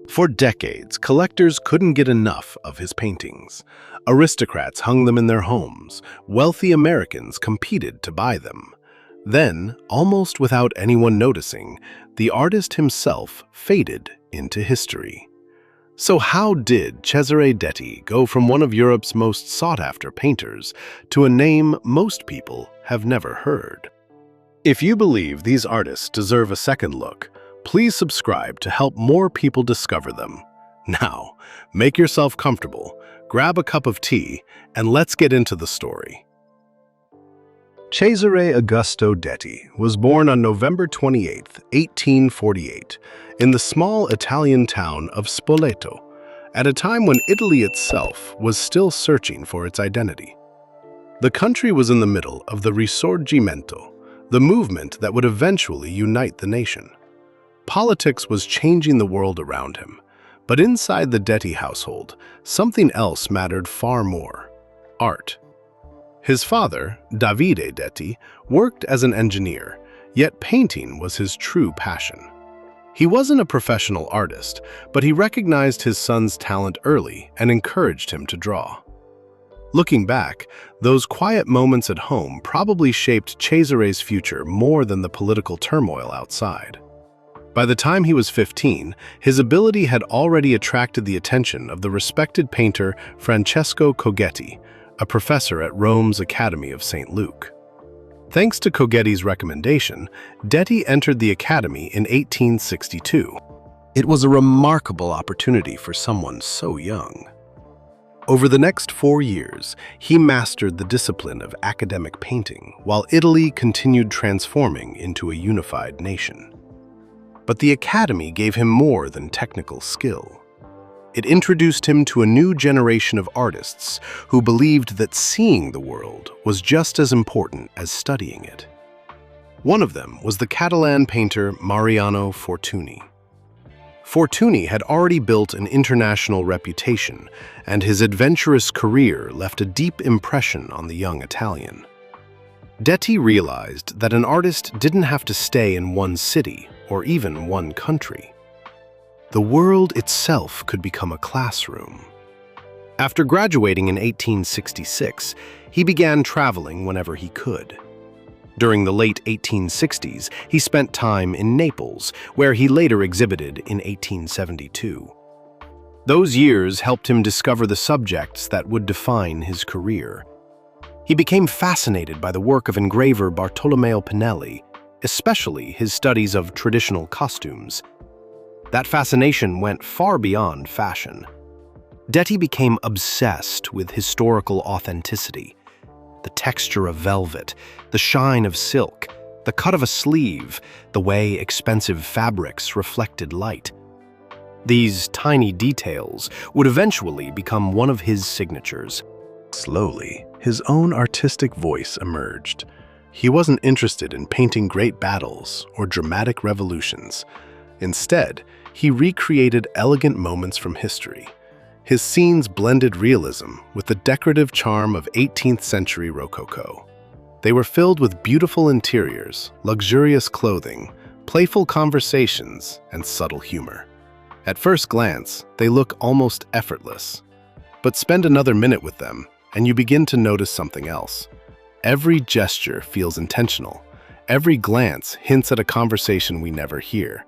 For decades, collectors couldn't get enough of his paintings. Aristocrats hung them in their homes. Wealthy Americans competed to buy them. Then, almost without anyone noticing, the artist himself faded into history. So how did Cesare Detti go from one of Europe's most sought-after painters to a name most people have never heard? If you believe these artists deserve a second look, please subscribe to help more people discover them. Now, make yourself comfortable, grab a cup of tea, and let's get into the story. Cesare Augusto Detti was born on November 28, 1848, in the small Italian town of Spoleto, at a time when Italy itself was still searching for its identity. The country was in the middle of the Risorgimento, the movement that would eventually unite the nation. Politics was changing the world around him, but inside the Detti household, something else mattered far more: art. His father, Davide Detti, worked as an engineer, yet painting was his true passion. He wasn't a professional artist, but he recognized his son's talent early and encouraged him to draw. Looking back, those quiet moments at home probably shaped Cesare's future more than the political turmoil outside. By the time he was 15, his ability had already attracted the attention of the respected painter Francesco Coghetti, a professor at Rome's Academy of St. Luke. Thanks to Coghetti's recommendation, Detti entered the academy in 1862. It was a remarkable opportunity for someone so young. Over the next 4 years, he mastered the discipline of academic painting, while Italy continued transforming into a unified nation. But the academy gave him more than technical skill. It introduced him to a new generation of artists who believed that seeing the world was just as important as studying it. One of them was the Catalan painter Mariano Fortuny. Fortuny had already built an international reputation, and his adventurous career left a deep impression on the young Italian. Detti realized that an artist didn't have to stay in one city or even one country. The world itself could become a classroom. After graduating in 1866, he began traveling whenever he could. During the late 1860s, he spent time in Naples, where he later exhibited in 1872. Those years helped him discover the subjects that would define his career. He became fascinated by the work of engraver Bartolomeo Pinelli, especially his studies of traditional costumes. That fascination went far beyond fashion. Detti became obsessed with historical authenticity. The texture of velvet, the shine of silk, the cut of a sleeve, the way expensive fabrics reflected light. These tiny details would eventually become one of his signatures. Slowly, his own artistic voice emerged. He wasn't interested in painting great battles or dramatic revolutions. Instead, he recreated elegant moments from history. His scenes blended realism with the decorative charm of 18th-century Rococo. They were filled with beautiful interiors, luxurious clothing, playful conversations, and subtle humor. At first glance, they look almost effortless. But spend another minute with them, and you begin to notice something else. Every gesture feels intentional. Every glance hints at a conversation we never hear.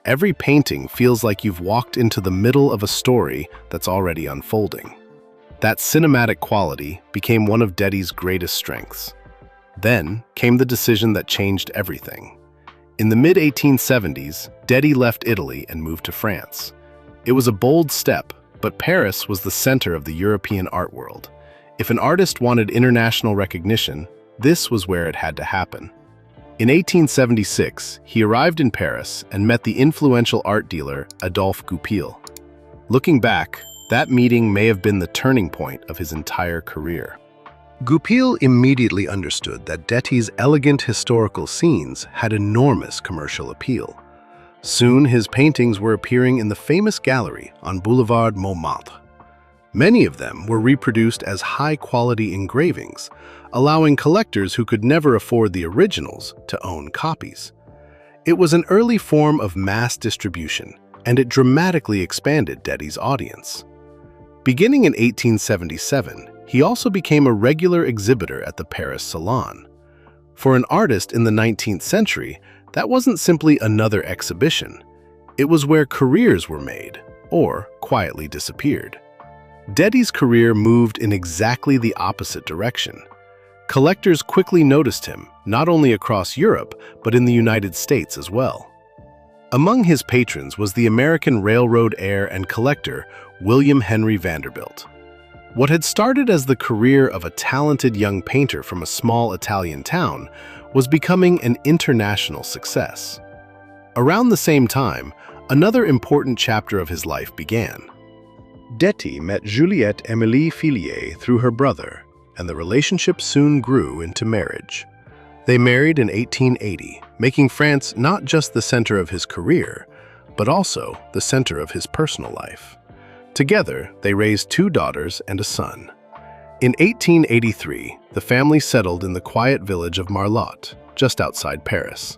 Every painting feels like you've walked into the middle of a story that's already unfolding. That cinematic quality became one of Detti's greatest strengths. Then came the decision that changed everything. In the mid-1870s, Detti left Italy and moved to France. It was a bold step, but Paris was the center of the European art world. If an artist wanted international recognition, this was where it had to happen. In 1876, he arrived in Paris and met the influential art dealer Adolphe Goupil. Looking back, that meeting may have been the turning point of his entire career. Goupil immediately understood that Detti's elegant historical scenes had enormous commercial appeal. Soon, his paintings were appearing in the famous gallery on Boulevard Montmartre. Many of them were reproduced as high-quality engravings, allowing collectors who could never afford the originals to own copies. It was an early form of mass distribution, and it dramatically expanded Detti's audience. Beginning in 1877, he also became a regular exhibitor at the Paris Salon. For an artist in the 19th century, that wasn't simply another exhibition. It was where careers were made, or quietly disappeared. Detti's career moved in exactly the opposite direction. Collectors quickly noticed him, not only across Europe, but in the United States as well. Among his patrons was the American railroad heir and collector William Henry Vanderbilt. What had started as the career of a talented young painter from a small Italian town was becoming an international success. Around the same time, another important chapter of his life began. Detti met Juliette Émilie Fillier through her brother, and the relationship soon grew into marriage. They married in 1880, making France not just the center of his career, but also the center of his personal life. Together, they raised 2 daughters and a son. In 1883, the family settled in the quiet village of Marlotte, just outside Paris.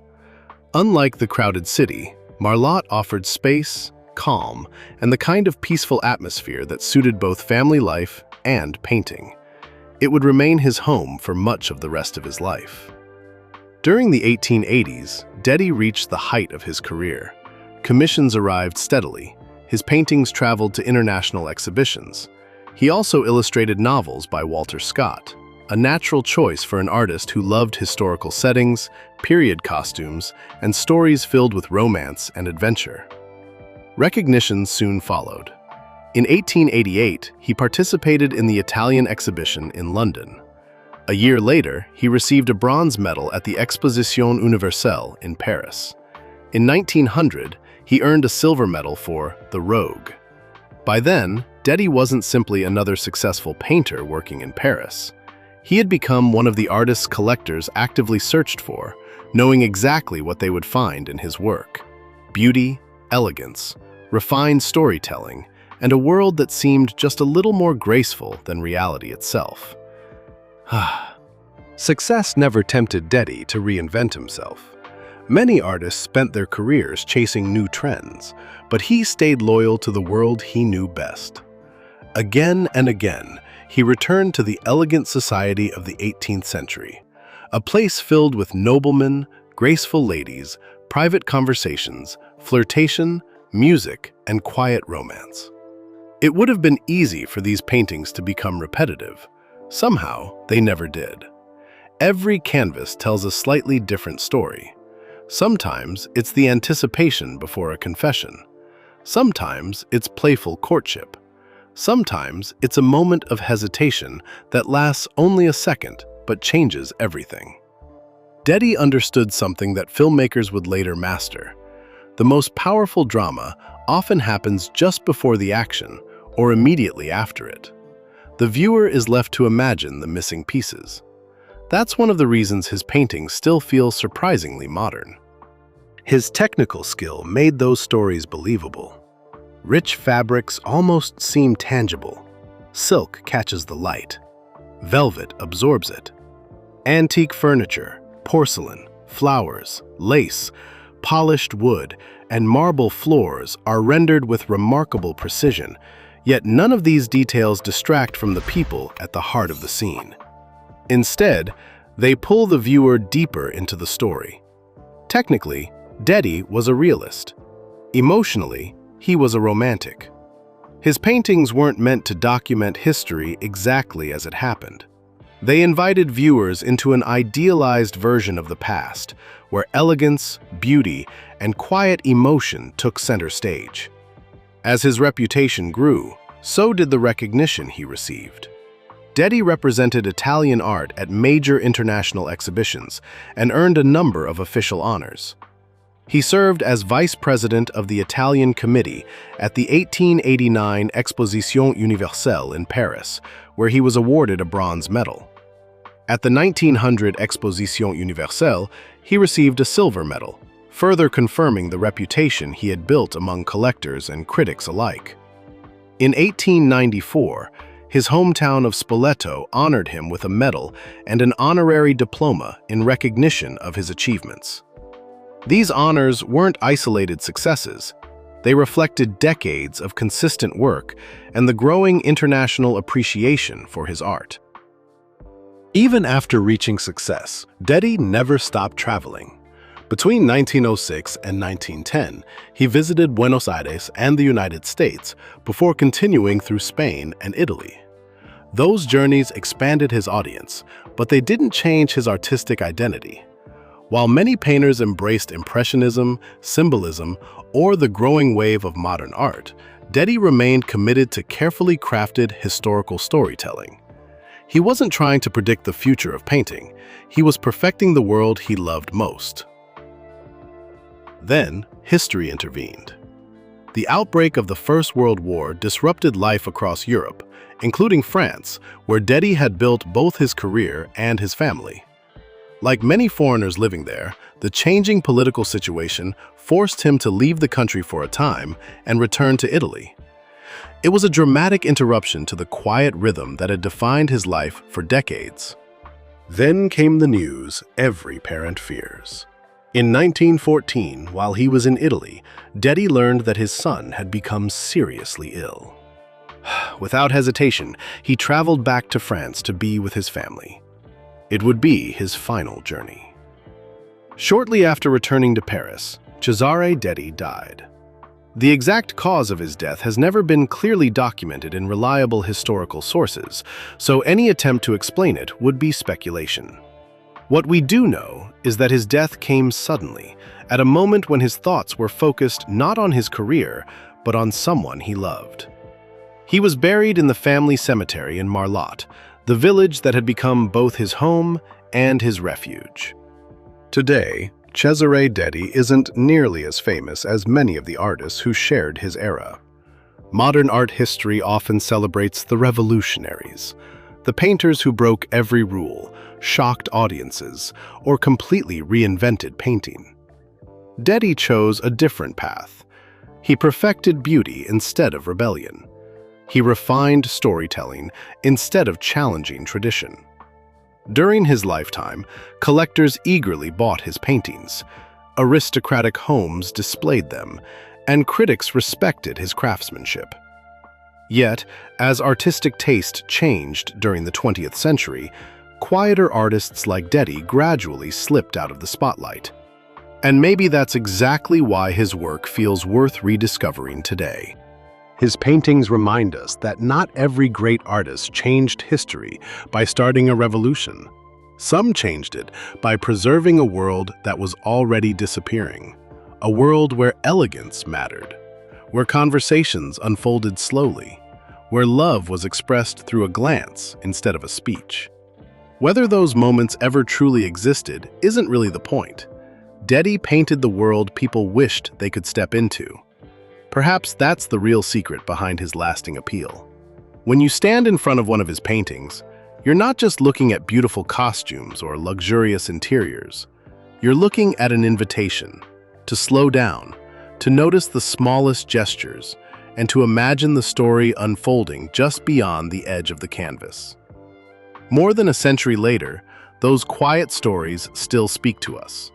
Unlike the crowded city, Marlotte offered space, calm, and the kind of peaceful atmosphere that suited both family life and painting. It would remain his home for much of the rest of his life. During the 1880s, Detti reached the height of his career. Commissions arrived steadily. His paintings traveled to international exhibitions. He also illustrated novels by Walter Scott, a natural choice for an artist who loved historical settings, period costumes, and stories filled with romance and adventure. Recognition soon followed. In 1888, he participated in the Italian exhibition in London. A year later, he received a bronze medal at the Exposition Universelle in Paris. In 1900, he earned a silver medal for The Rogue. By then, Detti wasn't simply another successful painter working in Paris. He had become one of the artists collectors actively searched for, knowing exactly what they would find in his work: beauty, elegance, refined storytelling, and a world that seemed just a little more graceful than reality itself. Success never tempted Detti to reinvent himself. Many artists spent their careers chasing new trends, but he stayed loyal to the world he knew best. Again and again, he returned to the elegant society of the 18th century, a place filled with noblemen, graceful ladies, private conversations, flirtation, music, and quiet romance. It would have been easy for these paintings to become repetitive. Somehow, they never did. Every canvas tells a slightly different story. Sometimes it's the anticipation before a confession. Sometimes it's playful courtship. Sometimes it's a moment of hesitation that lasts only a second but changes everything. Detti understood something that filmmakers would later master. The most powerful drama often happens just before the action or immediately after it. The viewer is left to imagine the missing pieces. That's one of the reasons his paintings still feel surprisingly modern. His technical skill made those stories believable. Rich fabrics almost seem tangible. Silk catches the light. Velvet absorbs it. Antique furniture, porcelain, flowers, lace, polished wood, and marble floors are rendered with remarkable precision, yet none of these details distract from the people at the heart of the scene. Instead, they pull the viewer deeper into the story. Technically, Detti was a realist. Emotionally, he was a romantic. His paintings weren't meant to document history exactly as it happened. They invited viewers into an idealized version of the past, where elegance, beauty, and quiet emotion took center stage. As his reputation grew, so did the recognition he received. Detti represented Italian art at major international exhibitions and earned a number of official honors. He served as vice president of the Italian Committee at the 1889 Exposition Universelle in Paris, where he was awarded a bronze medal. At the 1900 Exposition Universelle, he received a silver medal, further confirming the reputation he had built among collectors and critics alike. In 1894, his hometown of Spoleto honored him with a medal and an honorary diploma in recognition of his achievements. These honors weren't isolated successes. They reflected decades of consistent work and the growing international appreciation for his art. Even after reaching success, Detti never stopped traveling. Between 1906 and 1910, he visited Buenos Aires and the United States before continuing through Spain and Italy. Those journeys expanded his audience, but they didn't change his artistic identity. While many painters embraced Impressionism, Symbolism, or the growing wave of modern art, Detti remained committed to carefully crafted historical storytelling. He wasn't trying to predict the future of painting, he was perfecting the world he loved most. Then, history intervened. The outbreak of the First World War disrupted life across Europe, including France, where Detti had built both his career and his family. Like many foreigners living there, the changing political situation forced him to leave the country for a time and return to Italy. It was a dramatic interruption to the quiet rhythm that had defined his life for decades. Then came the news every parent fears. In 1914, while he was in Italy, Detti learned that his son had become seriously ill. Without hesitation, he traveled back to France to be with his family. It would be his final journey. Shortly after returning to Paris, Cesare Detti died. The exact cause of his death has never been clearly documented in reliable historical sources, so any attempt to explain it would be speculation. What we do know is that his death came suddenly, at a moment when his thoughts were focused not on his career, but on someone he loved. He was buried in the family cemetery in Marlotte, the village that had become both his home and his refuge. Today, Cesare Detti isn't nearly as famous as many of the artists who shared his era. Modern art history often celebrates the revolutionaries, the painters who broke every rule, shocked audiences, or completely reinvented painting. Detti chose a different path. He perfected beauty instead of rebellion. He refined storytelling instead of challenging tradition. During his lifetime, collectors eagerly bought his paintings, aristocratic homes displayed them, and critics respected his craftsmanship. Yet, as artistic taste changed during the 20th century, quieter artists like Detti gradually slipped out of the spotlight. And maybe that's exactly why his work feels worth rediscovering today. His paintings remind us that not every great artist changed history by starting a revolution. Some changed it by preserving a world that was already disappearing, a world where elegance mattered, where conversations unfolded slowly, where love was expressed through a glance instead of a speech. Whether those moments ever truly existed isn't really the point. Detti painted the world people wished they could step into. Perhaps that's the real secret behind his lasting appeal. When you stand in front of one of his paintings, you're not just looking at beautiful costumes or luxurious interiors. You're looking at an invitation to slow down, to notice the smallest gestures, and to imagine the story unfolding just beyond the edge of the canvas. More than a century later, those quiet stories still speak to us.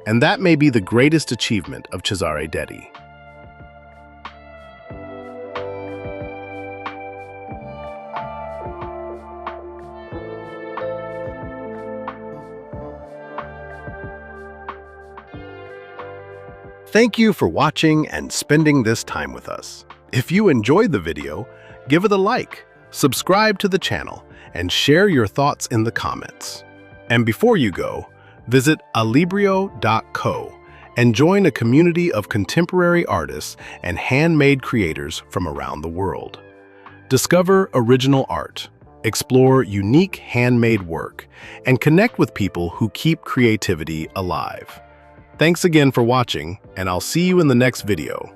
And that may be the greatest achievement of Cesare Detti. Thank you for watching and spending this time with us. If you enjoyed the video, give it a like, subscribe to the channel, and share your thoughts in the comments. And before you go, visit alibrio.co and join a community of contemporary artists and handmade creators from around the world. Discover original art, explore unique handmade work, and connect with people who keep creativity alive. Thanks again for watching, and I'll see you in the next video.